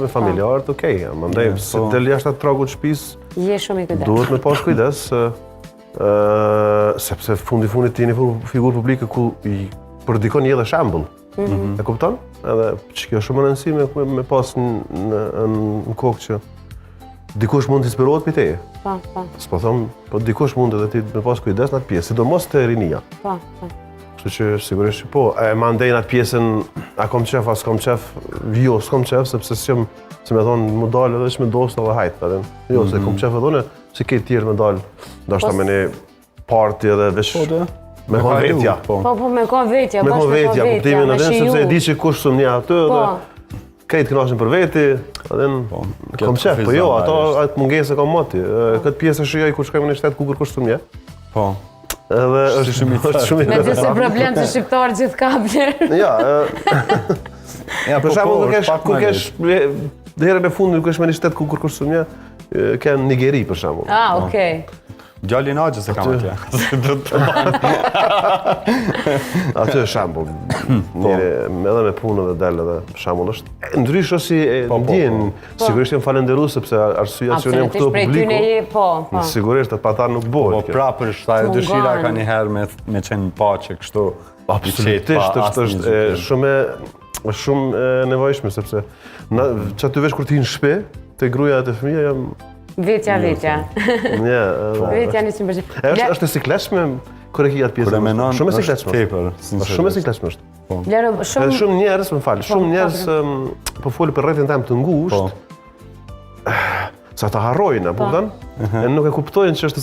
me familjarët, okej, mandej se del jashtë atë tragut shtëpisë, Je shumë i kujdes. duhet me pas kujdes, sepse fundit jeni figurë publike ku për dikon je dhe shembull. E kupton? Edhe që kjo është shumë e rëndësishme me pas në kokë që dikush mund të inspirohet për teje. Po. S'po them, po dikush mund edhe ti me pas kujdes në atë pjesë, sidomos te rinia. Po. Kështu që sigurisht që po. E mandej në atë pjesën, a kom qef, a s'kom qef, jo, s'kom qef, sepse s'jëm, se me thonë, më dalë edhe që me dosta dhe hajtë, jo, se kom qef edhe une, që ke tjerë me dalë, ndoshta me një party edhe veç me kon vetja. Po, me kon vetja, Me kon vetja, kuptimin edhe, sepse e di që kush së një aty, dhe krejt kënaqen për veti, edhe kom qef, po jo, ato mungese kam moti. Këtë pjesë e shijoj kur shkojmë në shtetë ku kërkush së një. Po. Edhe është shumë i me gjithë se problem që shqiptarë gjithë ka blerë. Ja, për shembull, kur kesh herën e fundit kur kesh me një shtet ku kërkosh së një, ke në Nigeri për shembull. Ah, okay. Djali Naxhës e kam atje. Aty është shembull. Edhe me punë dhe del edhe shembull është ndryshë si ndjen. Sigurisht jam falendërues sepse arsyeja që jam këtu publiku. Sigurisht atë patar nuk bëhet. Po prapë është ajo dëshira ka një herë me qenë paqe kështu. Absolutisht është shumë e nevojshme sepse që aty vesh kur ti në shtëpi, te gruaja e të fëmija jam Vetja. Vetja 100%. Është e sikletshme kur e ki atë pjesën. Shumë e sikletshme. Shumë e sikletshme është. Edhe shumë njerëz, më fal, shumë njerëz po folin për rrethin tim të ngushtë. Sa ta harrojnë, apo kupton? E nuk e kuptojnë që është